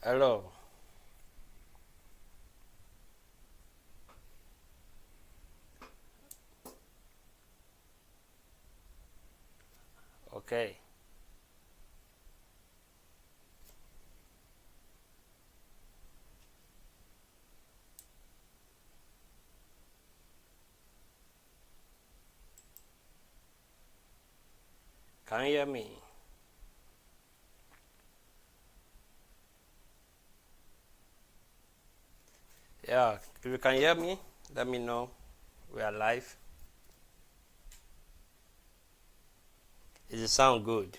Hello. Okay. Can you hear me? Yeah. If you can hear me, let me know. We are live. Does it sound good?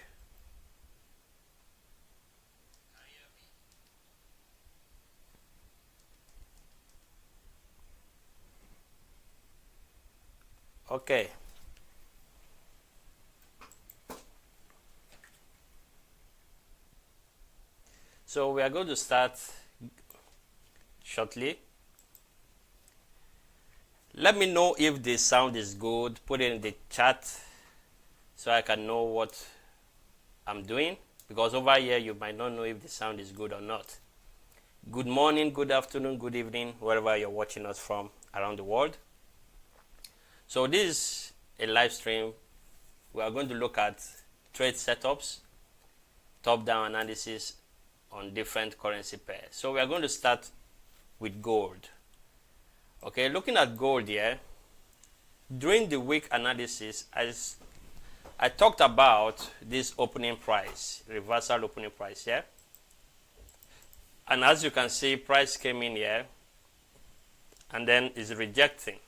Okay. So we are going to start shortly. Let me know if the sound is good. Put it in the chat so I can know what I'm doing. Because over here you might not know if the sound is good or not. Good morning, good afternoon, good evening, wherever you're watching us from around the world. So this is a live stream. We are going to look at trade setups, top-down analysis on different currency pairs. So we are going to start with gold. Okay, looking at gold here, during the week analysis, I talked about this opening price, reversal opening price here. And as you can see, price came in here and then is rejecting.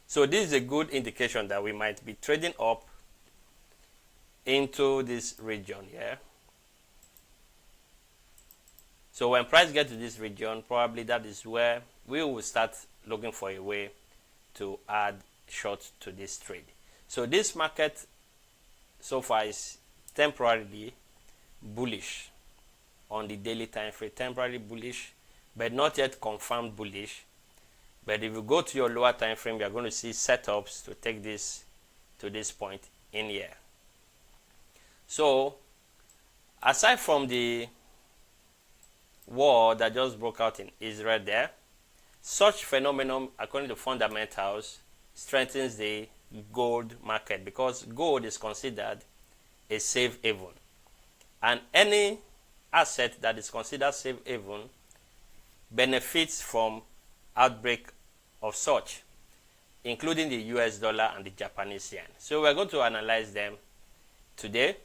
So this is a good indication that we might be trading up into this region here. So when price gets to this region, probably that is where we will start looking for a way to add short to this trade. So this market so far is temporarily bullish on the daily time frame, temporarily bullish, but not yet confirmed bullish. But if you go to your lower time frame, you are going to see setups to take this to this point in here. So aside from the war that just broke out in Israel there, such phenomenon, according to fundamentals, strengthens the gold market because gold is considered a safe haven. And any asset that is considered safe haven benefits from outbreak of such, including the US dollar and the Japanese yen. So we're going to analyze them today.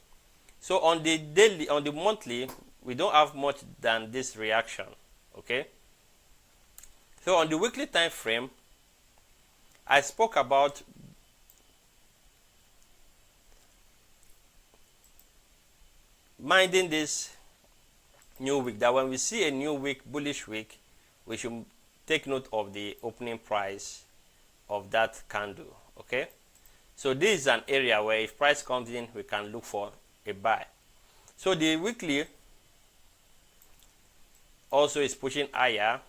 So on the daily, on the monthly, we don't have much than this reaction. Okay. So on the weekly time frame, I spoke about minding this new week, that when we see a new week, bullish week, we should take note of the opening price of that candle. Okay, so this is an area where if price comes in, we can look for a buy. So the weekly also is pushing higher,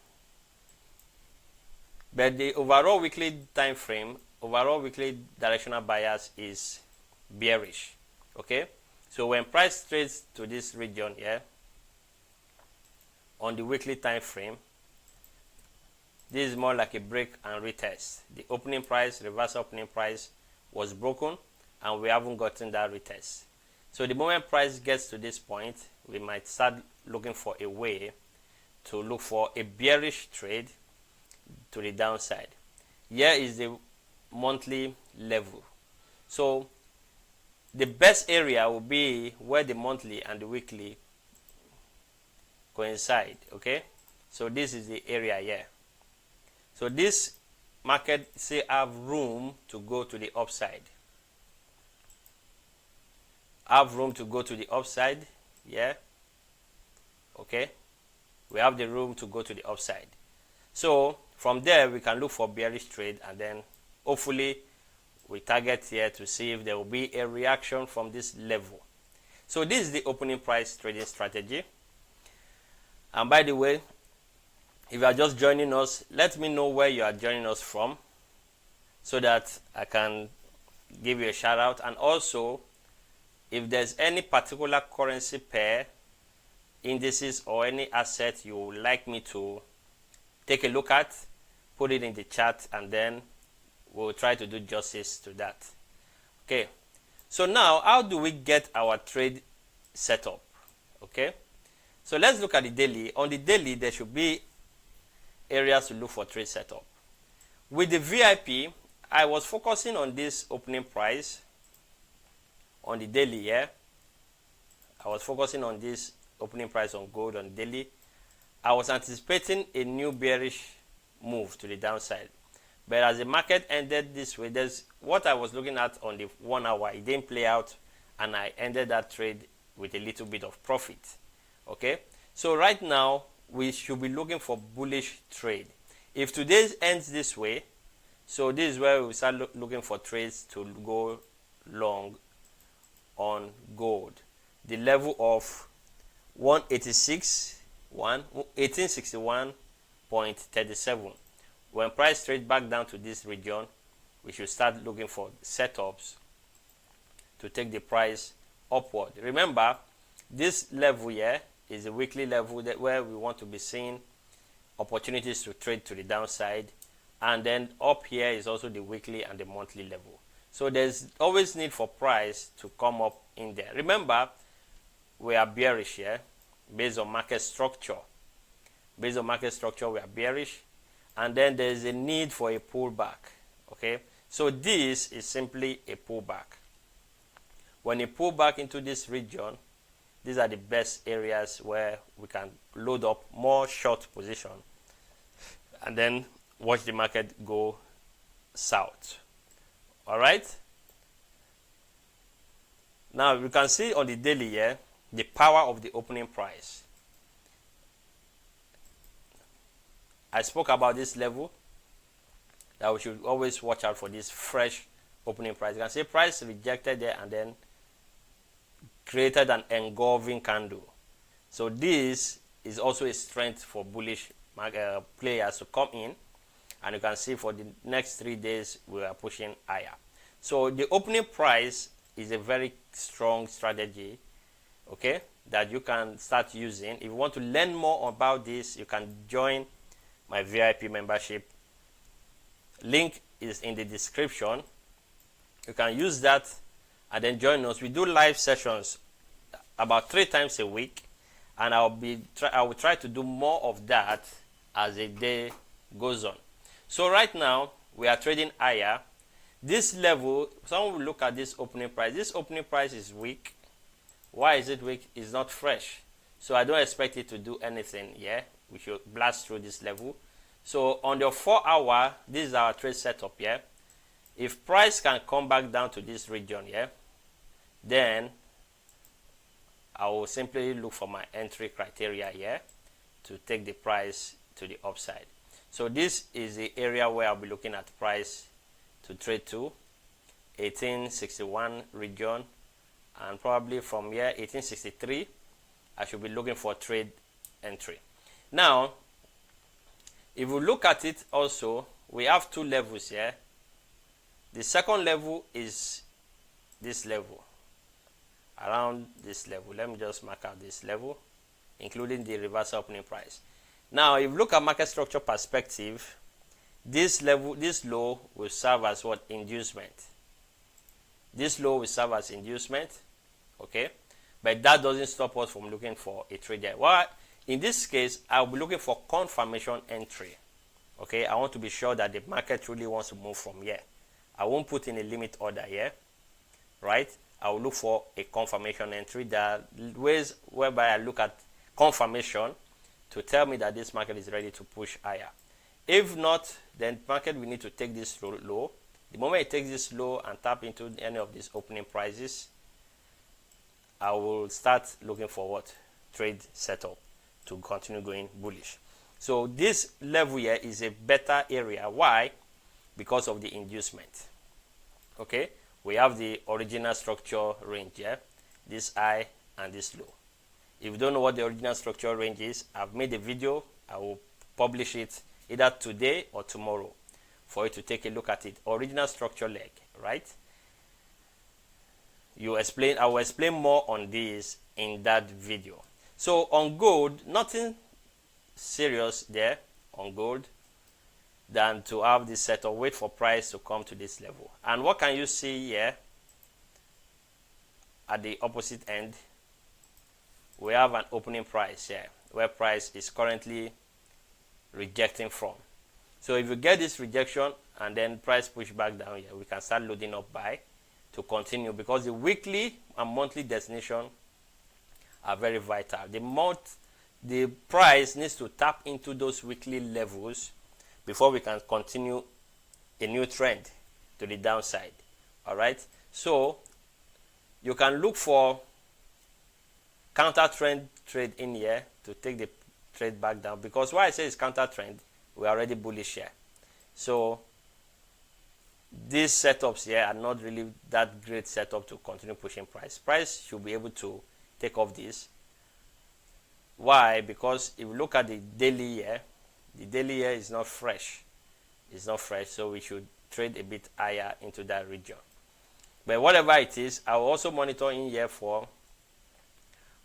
but the overall weekly time frame, overall weekly directional bias is bearish. Okay, so when price trades to this region here on the weekly time frame, this is more like a break and retest. The opening price, reverse opening price was broken and we haven't gotten that retest. So the moment price gets to this point, we might start looking for a way to look for a bearish trade to the downside. Here is the monthly level. So the best area will be where the monthly and the weekly coincide. Okay, so this is the area here. So this market still have room to go to the upside. Have room to go to the upside. Yeah. Okay. We have the room to go to the upside. So from there we can look for bearish trade and then hopefully we target here to see if there will be a reaction from this level. So this is the opening price trading strategy. And by the way, if you are just joining us, let me know where you are joining us from so that I can give you a shout out. And also, if there's any particular currency pair indices or any asset you would like me to take a look at, put it in the chat, and then we'll try to do justice to that. Okay, so now how do we get our trade set up? Okay, so let's look at the daily. On the daily, there should be areas to look for trade setup. With the VIP, I was focusing on this opening price on the daily here. I was focusing on this opening price on gold on daily. I was anticipating a new bearish move to the downside, but as the market ended this way, there's what I was looking at on the 1 hour. It didn't play out, and I ended that trade with a little bit of profit. Okay, so right now we should be looking for bullish trade. If today ends this way, so this is where we start looking for trades to go long on gold. The level of 1861.37. When price trade back down to this region, we should start looking for setups to take the price upward. Remember, this level here is a weekly level that where we want to be seeing opportunities to trade to the downside, and then up here is also the weekly and the monthly level. So there's always need for price to come up in there. Remember, we are bearish here based on market structure. Based on market structure, we are bearish, and then there's a need for a pullback. Okay, so this is simply a pullback. When you pull back into this region, these are the best areas where we can load up more short position and then watch the market go south. All right, now you can see on the daily here the power of the opening price. I spoke about this level, that we should always watch out for this fresh opening price. You can see price rejected there and then created an engulfing candle. So this is also a strength for bullish players to come in, and you can see for the next 3 days we are pushing higher. So the opening price is a very strong strategy, okay, that you can start using. If you want to learn more about this, you can join my VIP membership. Link is in the description. You can use that and then join us. We do live sessions about 3 times a week, and I will try to do more of that as the day goes on. So right now we are trading higher. This level, someone will look at this opening price. This opening price is weak. Why is it weak? It's not fresh, so I don't expect it to do anything. Yeah, we should blast through this level. So on the 4 hour, this is our trade setup here. If price can come back down to this region here, then I will simply look for my entry criteria here to take the price to the upside. So this is the area where I'll be looking at price to trade to, 1861 region, and probably from here 1863 I should be looking for trade entry. Now if we look at it also, we have 2 levels here. The second level is this level, around this level. Let me just mark out this level, including the reversal opening price. Now if you look at market structure perspective, this level, this low will serve as what? Inducement. This low will serve as inducement, okay, but that doesn't stop us from looking for a trade there. Well, in this case, I'll be looking for confirmation entry. Okay, I want to be sure that the market really wants to move from here. I won't put in a limit order here, right? I will look for a confirmation entry. There are ways whereby I look at confirmation to tell me that this market is ready to push higher. If not, then market will need to take this low. The moment it takes this low and tap into any of these opening prices, I will start looking for what? Trade setup to continue going bullish. So this level here is a better area. Why? Because of the inducement. Okay, we have the original structure range here, this high and this low. If you don't know what the original structure range is, I've made a video. I will publish it either today or tomorrow for you to take a look at it. Original structure leg, right? I will explain more on this in that video. So on gold, nothing serious there on gold than to have this setup, wait for price to come to this level. And what can you see here at the opposite end? We have an opening price here where price is currently rejecting from. So if you get this rejection and then price push back down here, we can start loading up buy to continue, because the weekly and monthly destination are very vital. The price needs to tap into those weekly levels before we can continue a new trend to the downside. All right, so you can look for counter trend trade in here to take the trade back down, because why I say it's counter trend, we're already bullish here. So these setups here are not really that great setup to continue pushing price. Price should be able to take off this. Why? Because if you look at the daily here, the daily here is not fresh. It's not fresh, so we should trade a bit higher into that region. But whatever it is, I will also monitor in here for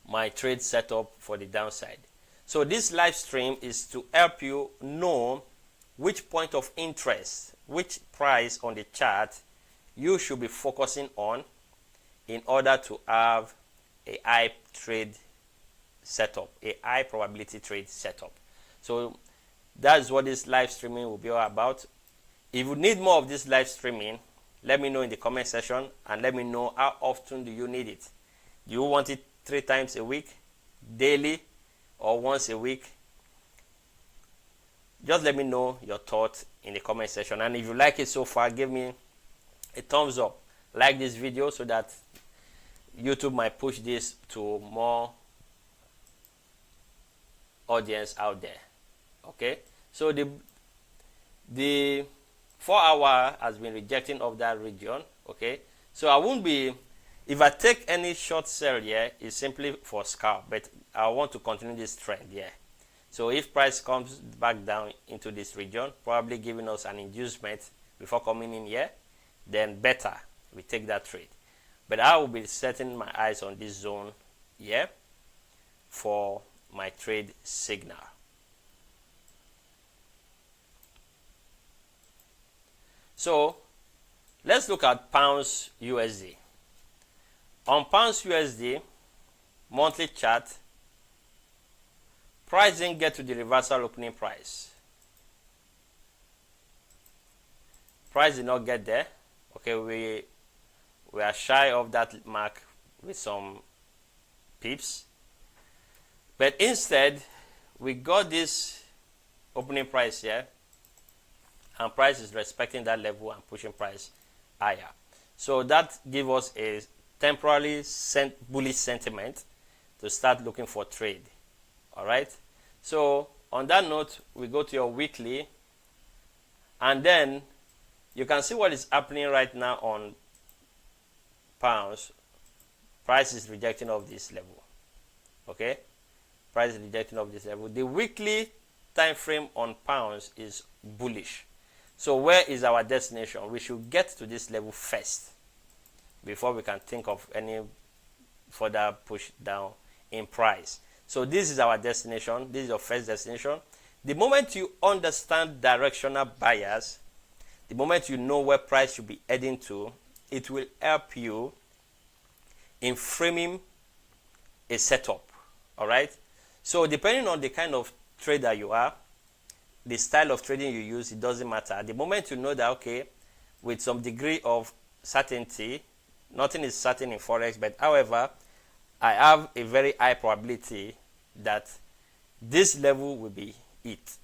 my trade setup for the downside. So this live stream is to help you know which point of interest, which price on the chart you should be focusing on in order to have a high trade setup, a high probability trade setup. So that's what this live streaming will be all about. If you need more of this live streaming, let me know in the comment section and let me know how often do you need it. Do you want it 3 times a week, daily, or once a week? Just let me know your thoughts in the comment section. And if you like it so far, give me a thumbs up. Like this video so that YouTube might push this to more audience out there. Okay, so the 4 hour has been rejecting of that region. Okay, so I won't be, if I take any short sell here, it's simply for scalp, but I want to continue this trend here. So if price comes back down into this region, probably giving us an inducement before coming in here, then better we take that trade. But I will be setting my eyes on this zone here for my trade signal. So let's look at pounds USD. On pounds USD monthly chart, price didn't get to the reversal opening price. Price did not get there. Okay, we are shy of that mark with some pips. But instead, we got this opening price here, and price is respecting that level and pushing price higher. So that gives us a temporarily bullish sentiment to start looking for trade. All right, so on that note, we go to your weekly, and then you can see what is happening right now on pounds. Price is rejecting of this level. Okay, price is rejecting of this level. The weekly time frame on pounds is bullish. So where is our destination? We should get to this level first before we can think of any further push down in price. So this is our destination. This is your first destination. The moment you understand directional bias, the moment you know where price should be heading to, it will help you in framing a setup. All right, so depending on the kind of trader you are, the style of trading you use, it doesn't matter. The moment you know that, okay, with some degree of certainty, nothing is certain in forex, but however, I have a very high probability that this level will be it,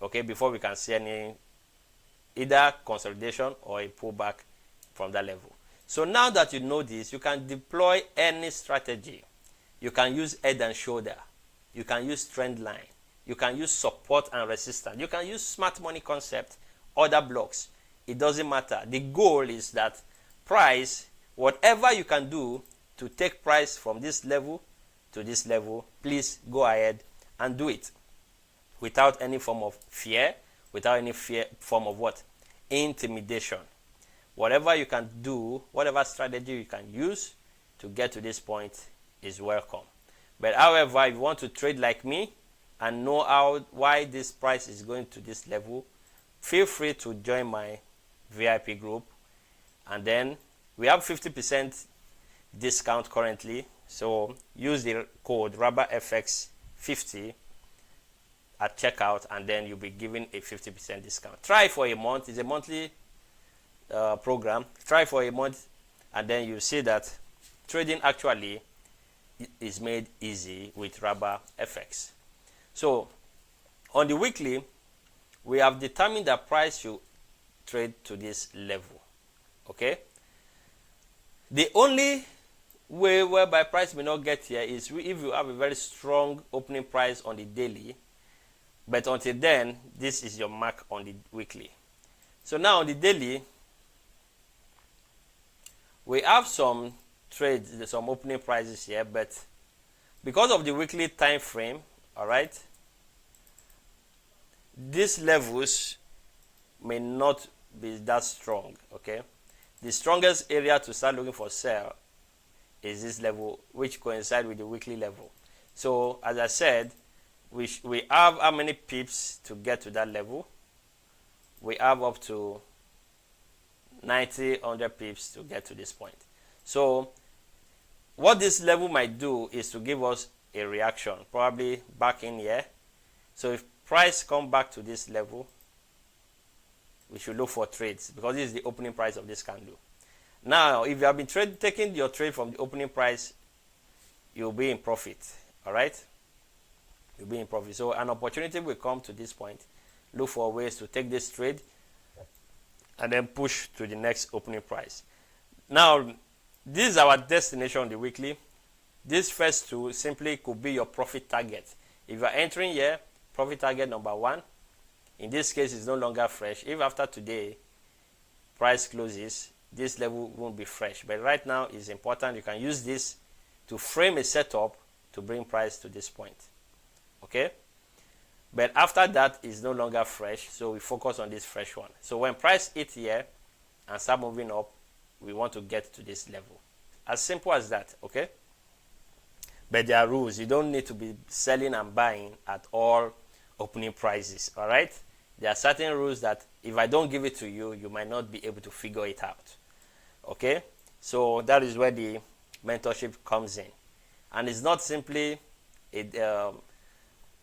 okay, before we can see any either consolidation or a pullback from that level. So now that you know this, you can deploy any strategy. You can use head and shoulder, you can use trend line, you can use support and resistance, you can use smart money concept, other blocks. It doesn't matter. The goal is that price, whatever you can do to take price from this level to this level, please go ahead and do it without any form of fear, without any form of what? Intimidation. Whatever you can do, whatever strategy you can use to get to this point is welcome. But however, if you want to trade like me and know why this price is going to this level, feel free to join my VIP group. And then we have 50% discount currently, so use the code Raba Fx 50 at checkout, and then you'll be given a 50% discount. Try for a month. It's a monthly program. Try for a month, and then you see that trading actually is made easy with Raba Fx. So on the weekly, we have determined that price should trade to this level. Okay, the only way whereby price may not get here is if you have a very strong opening price on the daily, but until then, this is your mark on the weekly. So now on the daily, we have some trades, some opening prices here, but because of the weekly time frame, all right, these levels may not be that strong. Okay, the strongest area to start looking for sell is this level, which coincides with the weekly level. So as I said, we have how many pips to get to that level? We have up to 90, 100 pips to get to this point. So what this level might do is to give us a reaction, probably back in here. So if price come back to this level, we should look for trades, because this is the opening price of this candle. Now, if you have been taking your trade from the opening price, you'll be in profit. All right, you'll be in profit. So an opportunity will come to this point. Look for ways to take this trade and then push to the next opening price. Now, this is our destination on the weekly. This first two simply could be your profit target. If you are entering here, profit target number 1, in this case, is no longer fresh. If after today price closes, this level won't be fresh. But right now is important. You can use this to frame a setup to bring price to this point. Okay, but after that is no longer fresh, so we focus on this fresh one. So when price hit here and start moving up, we want to get to this level. As simple as that. Okay, but there are rules. You don't need to be selling and buying at all opening prices. All right, there are certain rules that if I don't give it to you, you might not be able to figure it out. Okay, so that is where the mentorship comes in, and it's not simply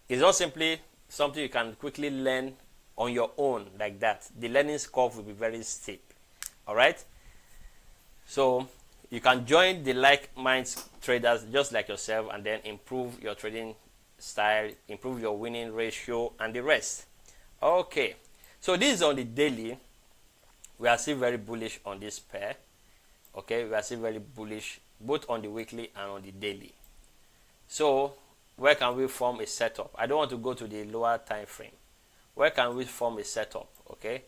it's not simply something you can quickly learn on your own like that. The learning curve will be very steep. All right, so you can join the like-minded traders just like yourself, and then improve your trading style, improve your winning ratio, and the rest. Okay, so this is on the daily. We are still very bullish on this pair. Okay, we are still very bullish both on the weekly and on the daily. So where can we form a setup? I don't want to go to the lower time frame. Where can we form a setup? Okay,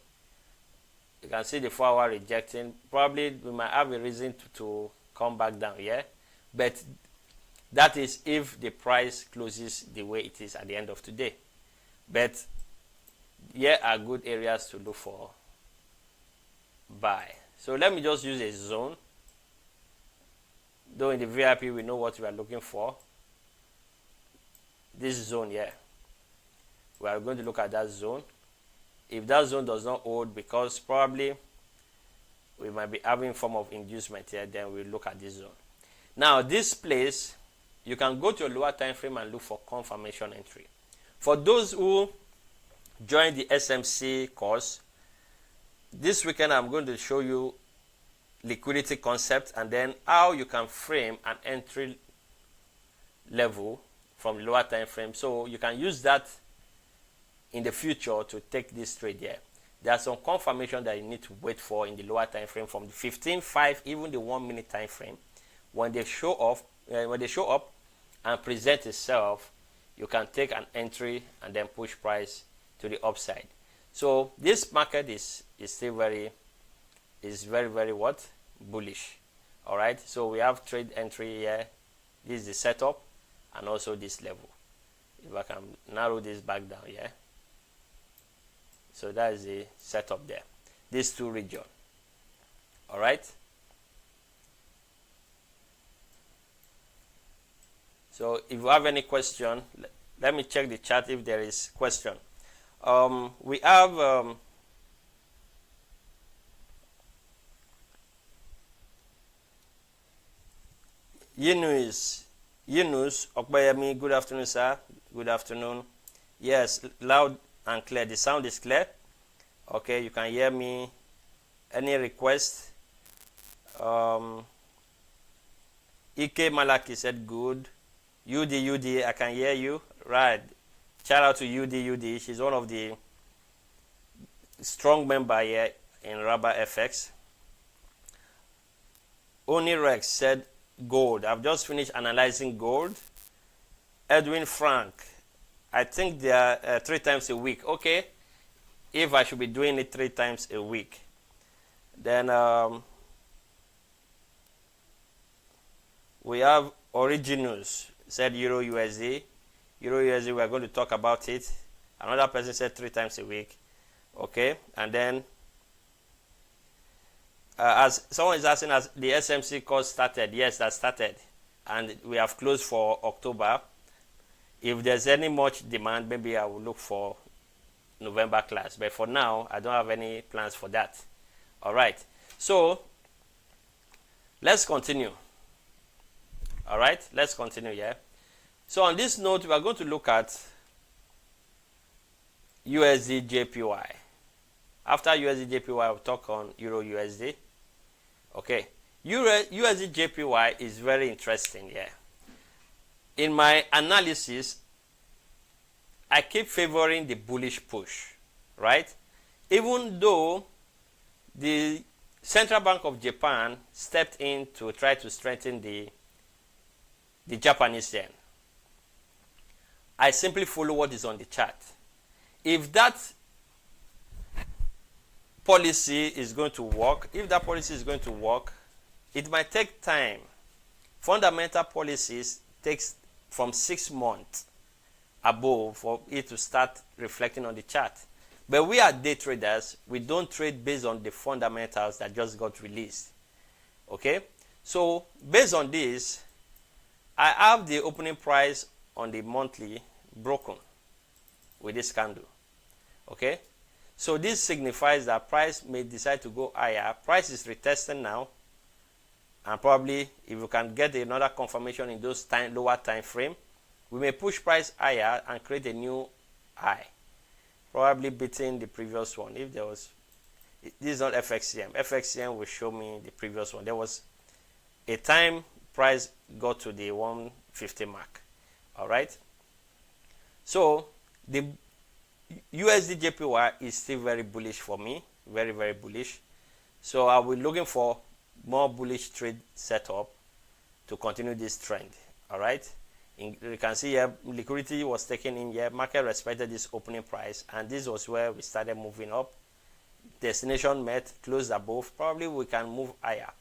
you can see the 4-hour rejecting. Probably we might have a reason to come back down here, but that is if the price closes the way it is at the end of today. But here are good areas to look for buy. So let me just use a zone. Though in the VIP we know what we are looking for. This zone here, we are going to look at that zone. If that zone does not hold, because probably we might be having form of inducement here, then we'll look at this zone. Now this place, you can go to a lower time frame and look for confirmation entry. For those who join the SMC course, this weekend I'm going to show you liquidity concept, and then how you can frame an entry level from lower time frame, so you can use that in the future to take this trade here. There are some confirmation that you need to wait for in the lower time frame from the 15-5, even the 1 minute time frame. When they show up and present itself, you can take an entry and then push price to the upside. So this market is still very what? Bullish. All right, so we have trade entry here. This is the setup, and also this level. If I can narrow this back down here, so that is the setup there. These two region. All right, So if you have any question, let me check the chat if there is question. We have Yunus Okbayemi. Good afternoon, sir. Good afternoon. Yes, loud and clear. The sound is clear. Okay, you can hear me. Any request? Ike Malaki said good. UD, I can hear you. Right. Shout out to UD. She's one of the strong member here in Raba Fx. Onirex said gold. I've just finished analyzing gold. Edwin Frank, I think they are 3 times a week. Okay, if I should be doing it 3 times a week, then we have Originals said EURUSD. EURUSD, we are going to talk about it. Another person said 3 times a week. Okay, and then as someone is asking, as the SMC course started. Yes, that started, and we have closed for October. If there's any much demand, maybe I will look for November class, but for now I don't have any plans for that. All right, so let's continue. All right, let's continue here. So on this note, we are going to look at USDJPY. After USDJPY, we'll talk on EURUSD. Okay, USDJPY is very interesting here. In my analysis, I keep favoring the bullish push, right? Even though the Central Bank of Japan stepped in to try to strengthen the Japanese yen, I simply follow what is on the chart. If that policy is going to work, it might take time. Fundamental policies takes from 6 months above for it to start reflecting on the chart. But we are day traders. We don't trade based on the fundamentals that just got released. Okay, so based on this, I have the opening price on the monthly broken with this candle. Okay, so this signifies that price may decide to go higher. Price is retesting now, and probably if you can get another confirmation in those lower time frame, we may push price higher and create a new high, probably beating the previous one. If there was, this is not FXCM. FXCM will show me the previous one. There was a time price got to the 150 mark. All right, so the USDJPY is still very bullish for me, very bullish. So I will be looking for more bullish trade setup to continue this trend. All right, you can see here liquidity was taken in here. Market respected this opening price, and this was where we started moving up. Destination met, closed above. Probably we can move higher.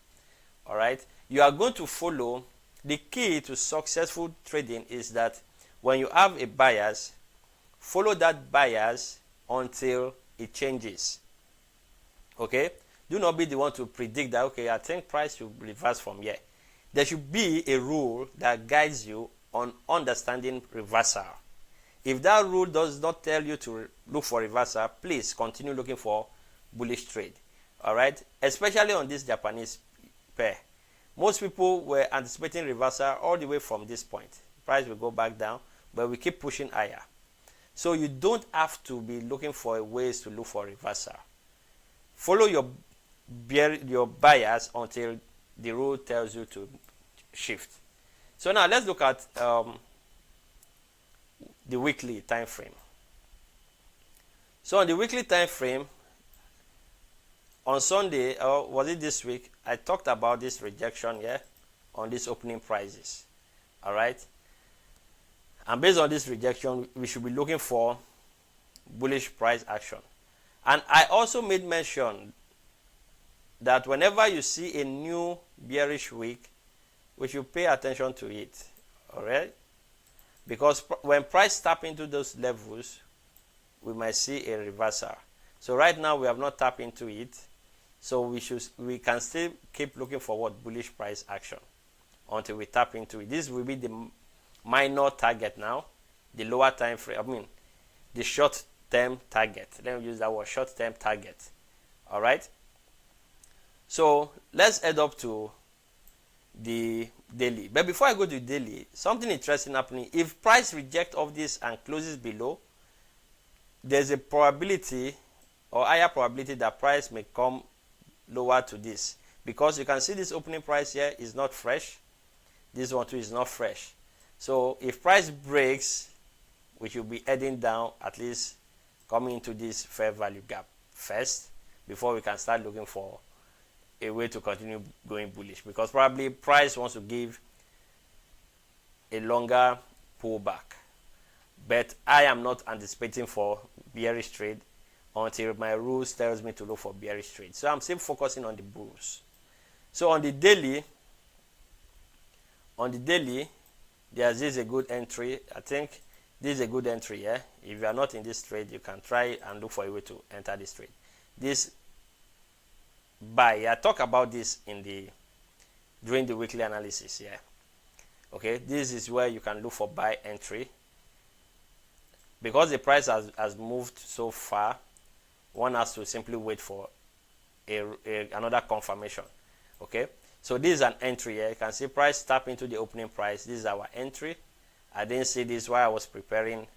All right, you are going to follow. The key to successful trading is that when you have a bias, follow that bias until it changes. Okay, do not be the one to predict that, okay, I think price should reverse from here. There should be a rule that guides you on understanding reversal. If that rule does not tell you to look for reversal, please continue looking for bullish trade. All right, especially on this Japanese pair. Most people were anticipating reversal all the way from this point. Price will go back down, but we keep pushing higher. So you don't have to be looking for ways to look for reversal. Follow your bias until the rule tells you to shift. So now let's look at the weekly time frame. So on the weekly time frame, on Sunday, or was it this week, I talked about this rejection here on these opening prices. All right, and based on this rejection, we should be looking for bullish price action. And I also made mention that whenever you see a new bearish week, we should pay attention to it. All right, because when price tap into those levels, we might see a reversal. So right now we have not tapped into it, so we can still keep looking for what bullish price action until we tap into it. This will be the minor target now, the lower time frame, I mean the short term target. Let me use that word, short term target. All right, so let's head up to the daily. But before I go to daily, something interesting happening. If price rejects off this and closes below, there's a probability or higher probability that price may come lower to this, because you can see this opening price here is not fresh, this one too is not fresh. So if price breaks, we should be heading down, at least coming into this fair value gap first, before we can start looking for a way to continue going bullish, because probably price wants to give a longer pullback. But I am not anticipating for bearish trade until my rules tells me to look for bearish trade. So I'm still focusing on the bulls. So on the daily, there's this a good entry. I think this is a good entry. Yeah, if you are not in this trade, you can try and look for a way to enter this trade. This buy, I talk about this in the during the weekly analysis. Yeah, okay, this is where you can look for buy entry, because the price has moved so far. One has to simply wait for another confirmation. Okay, so this is an entry here. You can see price tap into the opening price. This is our entry. I didn't see this while I was preparing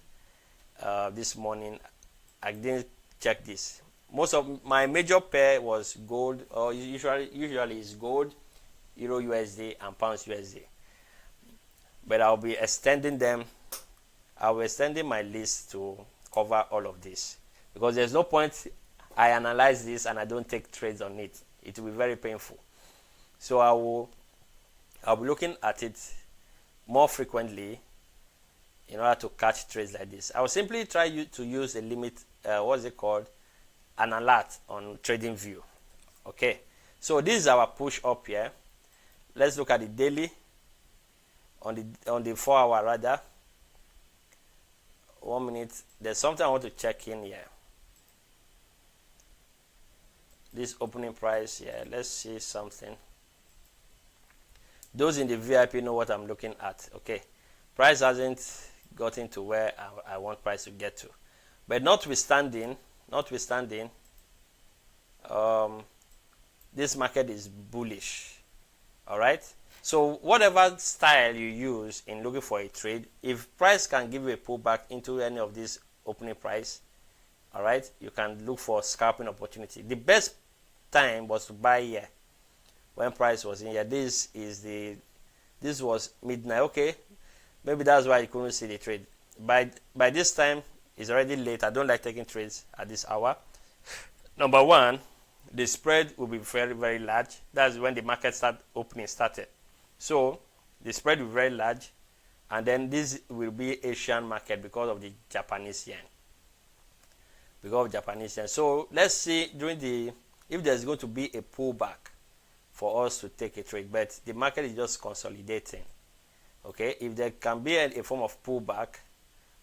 this morning. I didn't check this. Most of my major pair was gold, or usually is gold, Euro USD and Pounds USD. But I'll be extending them. I'll be extending my list to cover all of this, because there's no point I analyze this and I don't take trades on it. It will be very painful. So I'll be looking at it more frequently in order to catch trades like this. I will simply try to use a limit, what's it called, an alert on trading view. Okay, so this is our push up here. Let's look at the daily on the 4 hour rather. 1 minute. There's something I want to check in here. This opening price here. Let's see something. Those in the VIP know what I'm looking at. Okay, price hasn't gotten to where I want price to get to, but notwithstanding, this market is bullish. All right, so whatever style you use in looking for a trade, if price can give you a pullback into any of these opening price, all right, you can look for scalping opportunity. The best time was to buy here when price was in here. This was midnight. Okay, maybe that's why you couldn't see the trade. By this time it's already late. I don't like taking trades at this hour. Number one, the spread will be very, very large. That's when the market started. So the spread will be very large, and then this will be Asian market because of the Japanese yen. So let's see if there's going to be a pullback for us to take a trade, but the market is just consolidating. Okay, if there can be a form of pullback,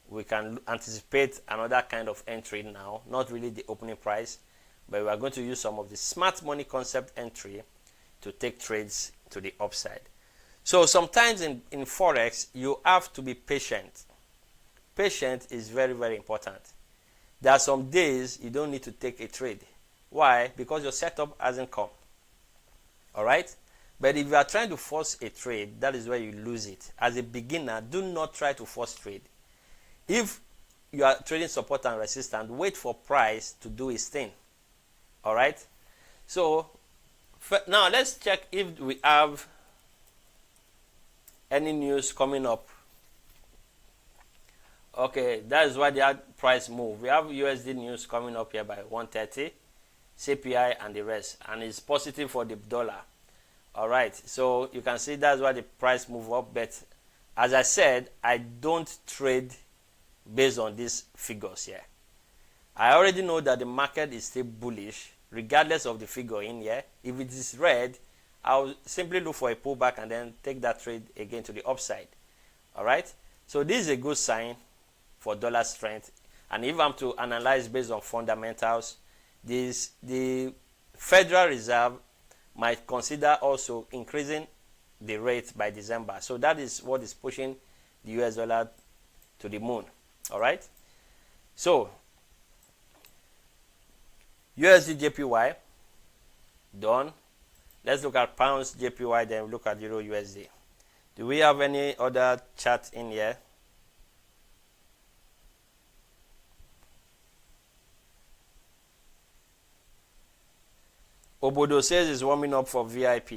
we can anticipate another kind of entry now, not really the opening price, but we are going to use some of the smart money concept entry to take trades to the upside. So sometimes in Forex, you have to be patient. Patient is very, very important. There are some days you don't need to take a trade. Why? Because your setup hasn't come. All right? But if you are trying to force a trade, that is where you lose it. As a beginner, do not try to force trade. If you are trading support and resistance, wait for price to do its thing. All right? So now let's check if we have any news coming up. Okay, that is why the price move. We have USD news coming up here by 1:30, CPI and the rest, and it's positive for the dollar. All right, so you can see that's why the price move up. But as I said, I don't trade based on these figures here. I already know that the market is still bullish regardless of the figure in here. If it is red, I'll simply look for a pullback and then take that trade again to the upside. All right, so this is a good sign for dollar strength. And if I'm to analyze based on fundamentals, the Federal Reserve might consider also increasing the rate by December. So that is what is pushing the US dollar to the moon. All right. So USDJPY done. Let's look at pounds JPY, then we look at euro USD. Do we have any other chart in here? Obodo says it's warming up for VIP.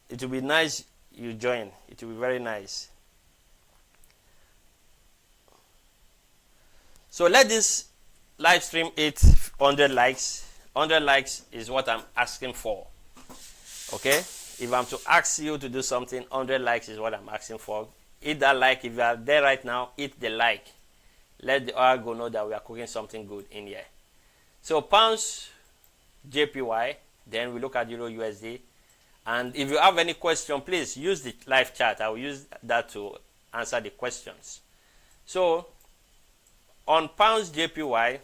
It will be nice you join. It will be very nice. So let this live stream hit 100 likes. 100 likes is what I'm asking for. Okay? If I'm to ask you to do something, 100 likes is what I'm asking for. Hit that like. If you are there right now, hit the like. Let the algo know that we are cooking something good in here. So pounds JPY, then we look at euro USD. And if you have any question, please use the live chat. I will use that to answer the questions. So on pounds JPY,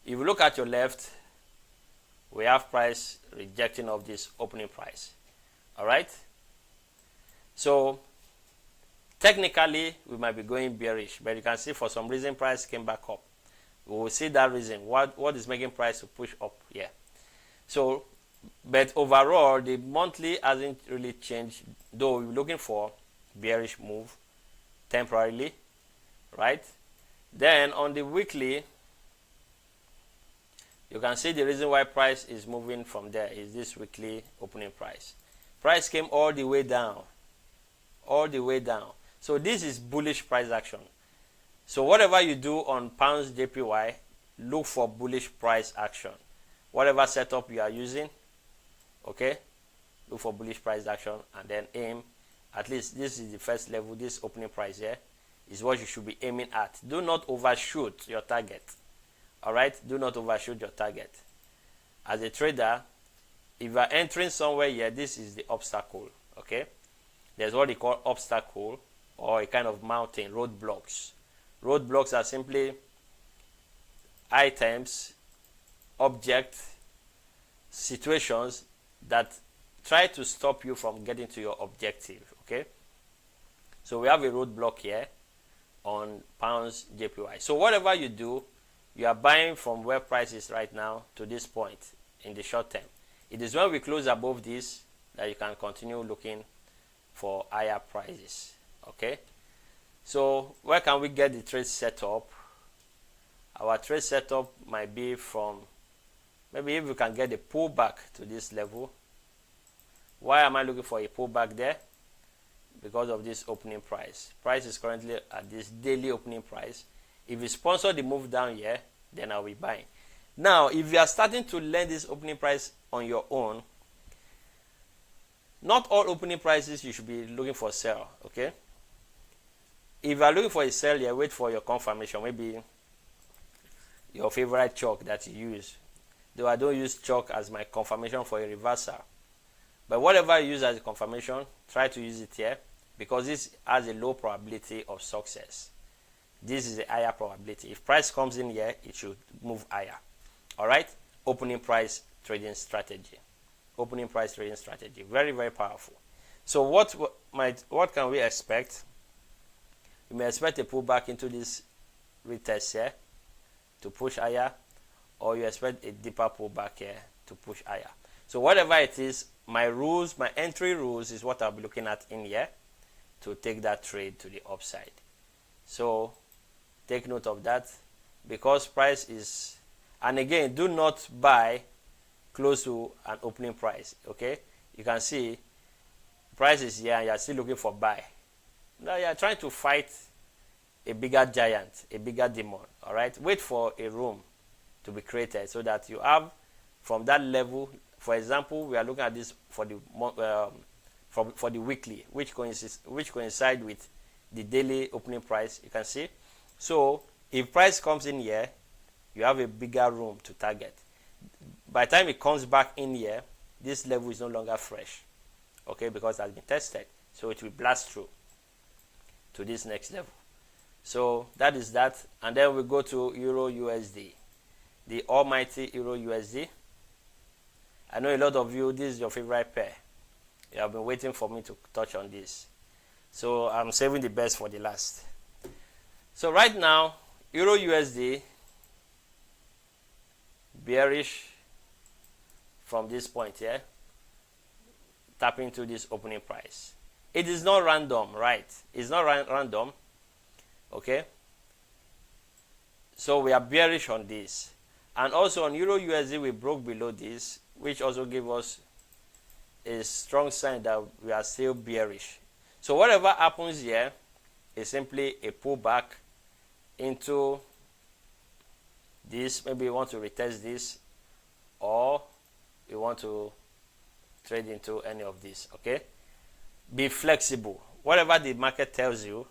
if you look at your left, we have price rejecting of this opening price. All right. So technically, we might be going bearish, but you can see for some reason price came back up. We will see that reason. What is making price to push up here? So, but overall, the monthly hasn't really changed, though we're looking for bearish move temporarily, right? Then on the weekly, you can see the reason why price is moving from there is this weekly opening price. Price came all the way down, all the way down. So this is bullish price action. So whatever you do on pounds JPY, look for bullish price action. Whatever setup you are using, okay, look for bullish price action and then aim. At least this is the first level. This opening price here is what you should be aiming at. Do not overshoot your target. All right, do not overshoot your target. As a trader, if you are entering somewhere here, this is the obstacle. Okay, there's what they call obstacle or a kind of mountain, roadblocks. Roadblocks are simply items, objects, situations that try to stop you from getting to your objective. Okay, so we have a roadblock here on pounds JPY. So whatever you do, you are buying from where price is right now to this point in the short term. It is when we close above this that you can continue looking for higher prices. Okay, so where can we get the trade set up? Our trade setup might be from, maybe if we can get a pullback to this level. Why am I looking for a pullback there? Because of this opening price. Price is currently at this daily opening price. If you sponsor the move down here, then I'll be buying. Now, if you are starting to learn this opening price on your own, not all opening prices you should be looking for sell. Okay, if you are looking for a sell here, wait for your confirmation. Maybe your favorite chalk that you use, though I don't use chalk as my confirmation for a reversal, but whatever you use as a confirmation, try to use it here because this has a low probability of success. This is a higher probability. If price comes in here, it should move higher. All right, opening price trading strategy. Opening price trading strategy, very, very powerful. So what can we expect? We may expect a pullback into this retest here to push higher, or you expect a deeper pullback here to push higher. So whatever it is, my rules, my entry rules is what I'll be looking at in here to take that trade to the upside. So take note of that because price is, and again, do not buy close to an opening price. Okay, you can see price is here and you are still looking for buy. Now you are trying to fight a bigger giant, a bigger demon. All right, wait for a room to be created so that you have from that level. For example, we are looking at this for the for the weekly, which coincide with the daily opening price. You can see. So if price comes in here, you have a bigger room to target. By the time it comes back in here, this level is no longer fresh. Okay, because it has been tested. So it will blast through to this next level. So that is that. And then we go to Euro USD, the almighty Euro USD. I know a lot of you, this is your favorite pair. You have been waiting for me to touch on this. So I'm saving the best for the last. So right now, Euro USD bearish from this point here, tapping to this opening price. It is not random, right? It's not random. Okay. So we are bearish on this. And also on Euro USD, we broke below this, which also gave us a strong sign that we are still bearish. So whatever happens here is simply a pullback into this. Maybe you want to retest this, or you want to trade into any of this. Okay, be flexible. Whatever the market tells you,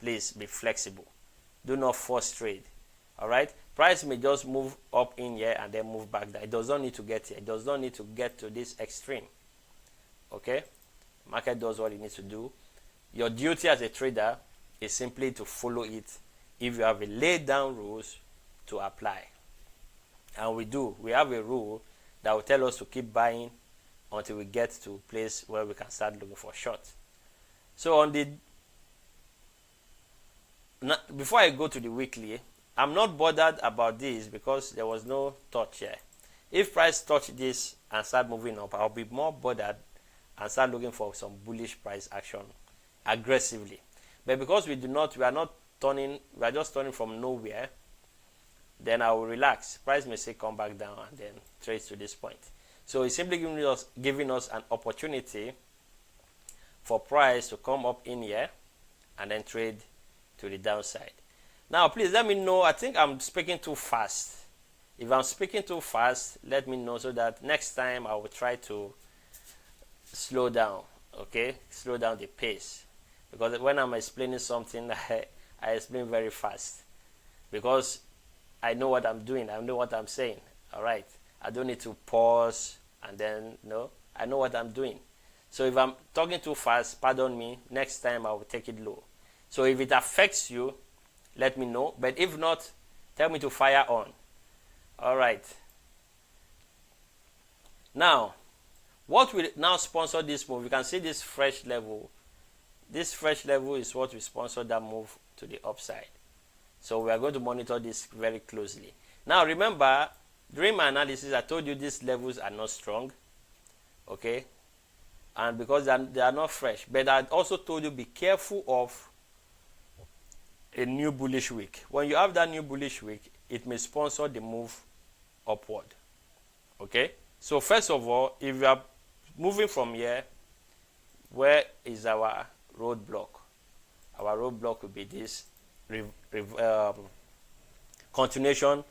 please be flexible. Do not force trade. All right, price may just move up in here and then move back down. It does not need to get here. It does not need to get to this extreme. Okay, market does what it needs to do. Your duty as a trader is simply to follow it if you have a laid down rules to apply. And we do. We have a rule that will tell us to keep buying until we get to a place where we can start looking for short. So on the, before I go to the weekly, I'm not bothered about this because there was no touch here. If price touch this and start moving up, I'll be more bothered and start looking for some bullish price action aggressively. But because we are not turning, we are just turning from nowhere, then I will relax. Price may say come back down and then trade to this point. So it's simply giving us an opportunity for price to come up in here and then trade to the downside. Now please let me know. I think I'm speaking too fast. If I'm speaking too fast, let me know so that next time I will try to slow down. Okay, slow down the pace, because when I'm explaining something, I explain very fast because I know what I'm doing. I know what I'm saying. All right, I don't need to pause and then no, I know what I'm doing. So if I'm talking too fast, pardon me. Next time I will take it low. So if it affects you, let me know. But if not, tell me to fire on. All right. Now, what will now sponsor this move? You can see this fresh level. This fresh level is what will sponsor that move to the upside. So we are going to monitor this very closely. Now remember, during my analysis, I told you these levels are not strong. Okay. And because they are not fresh. But I also told you be careful of a new bullish wick. When you have that new bullish wick, it may sponsor the move upward. Okay. So first of all, if you are moving from here, where is our roadblock? Our roadblock will be this continuation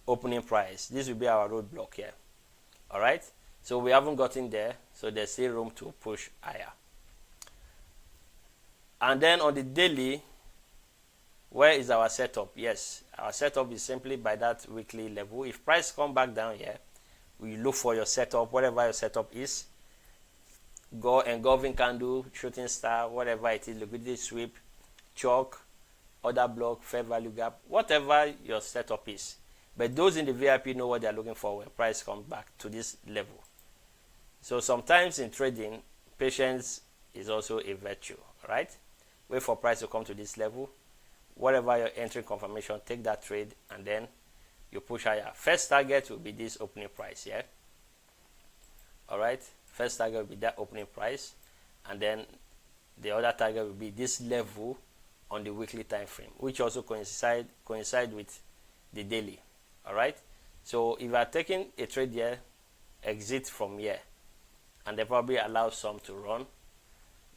opening price. This will be our roadblock here. All right. So we haven't gotten there, so there's still room to push higher. And then on the daily, where is our setup? Yes, our setup is simply by that weekly level. If price come back down here, we look for your setup, whatever your setup is. Go engulfing candle, shooting star, whatever it is, liquidity sweep, chalk, order block, fair value gap, whatever your setup is. But those in the VIP know what they're looking for when price comes back to this level. So sometimes in trading, patience is also a virtue, right? Wait for price to come to this level. Whatever your entry confirmation, take that trade and then you push higher. First target will be this opening price, yeah? All right, first target will be that opening price, and then the other target will be this level on the weekly time frame, which also coincide with the daily. All right, so if you are taking a trade here, exit from here, and they probably allow some to run,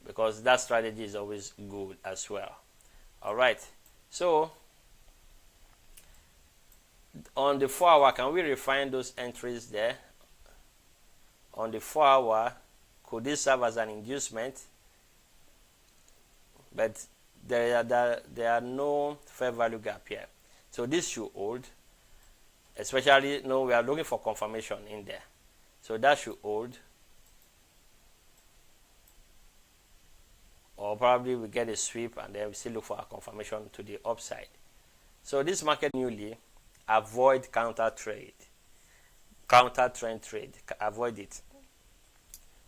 because that strategy is always good as well. All right, so on the 4 hour, can we refine those entries there? On the 4 hour, could this serve as an inducement? But there are no fair value gap here, so this should hold. Especially, no, we are looking for confirmation in there, so that should hold. Or probably we get a sweep and then we still look for a confirmation to the upside. So this market newly, avoid counter trade, counter trend trade, avoid it.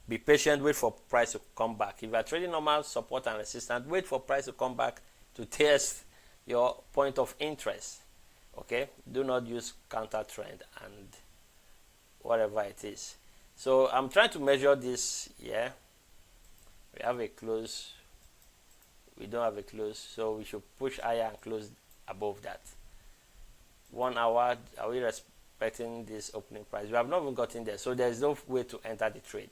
Be patient, wait for price to come back. If you are trading normal support and resistance, wait for price to come back to test your point of interest. Okay, do not use counter trend and whatever it is. So I'm trying to measure this here. We have a close, we don't have a close, so we should push higher and close above that. 1 hour, are we respecting this opening price? We have not even gotten there, so there's no way to enter the trade.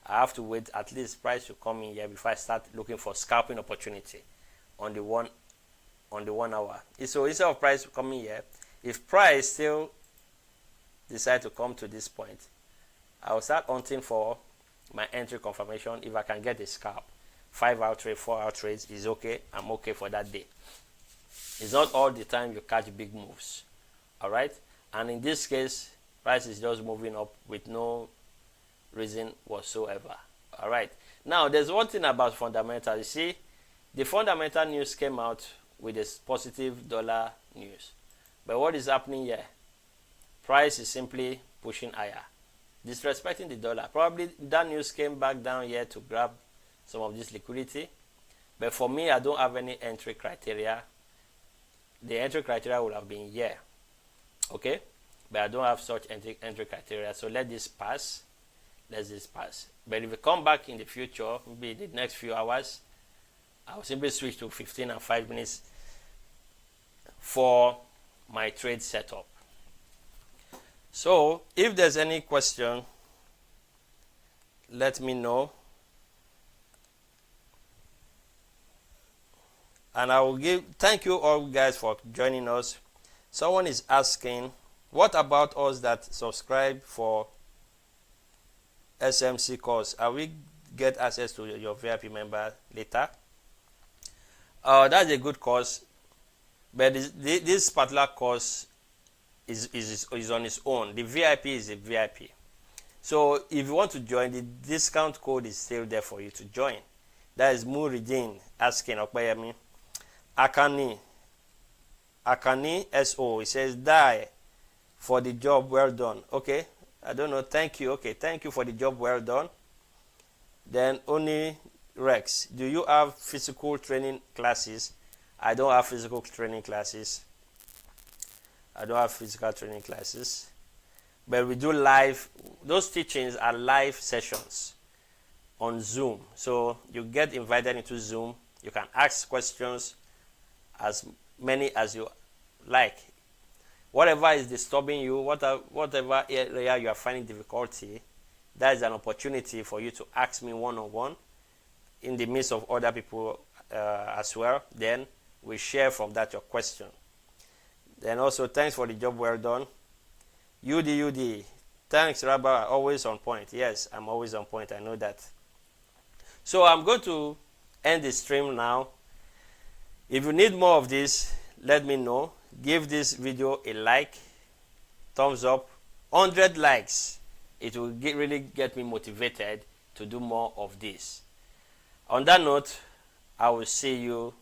I have to wait at least price to come in here before I start looking for scalping opportunity on the 1 hour. So instead of price coming here, if price still decide to come to this point, I will start hunting for my entry confirmation. If I can get a scalp, 5-hour trade, 4-hour trades is okay. I'm okay for that day. It's not all the time you catch big moves, all right? And in this case, price is just moving up with no reason whatsoever, all right? Now, there's one thing about fundamentals. You see, the fundamental news came out with a positive dollar news. But what is happening here? Price is simply pushing higher, disrespecting the dollar. Probably that news came back down here to grab some of this liquidity. But for me, I don't have any entry criteria. The entry criteria would have been here, okay? But I don't have such entry criteria. So let this pass. Let this pass. But if we come back in the future, maybe the next few hours, I'll simply switch to 15 and 5 minutes for my trade setup. So if there's any question, let me know. And I will thank you all guys for joining us. Someone is asking, what about us that subscribe for SMC course? Are we get access to your VIP member later? That's a good course, but this particular course is on its own. The VIP is a VIP. So if you want to join, the discount code is still there for you to join. That is Muridin asking Okbayami. Akani SO, he says, die for the job well done. Okay, I don't know, thank you. Okay, thank you for the job well done. Then Oni Rex, do you have physical training classes? I don't have physical training classes. I don't have physical training classes. But we do live, those teachings are live sessions on Zoom. So you get invited into Zoom. You can ask questions, as many as you like. Whatever is disturbing you, whatever area you are finding difficulty, that is an opportunity for you to ask me one-on-one in the midst of other people as well. Then we share from that your question. Then also, thanks for the job well done. UD, thanks Raba, always on point. Yes, I'm always on point, I know that. So I'm going to end the stream now. If you need more of this, let me know. Give this video a like, thumbs up, 100 likes. It will really get me motivated to do more of this. On that note, I will see you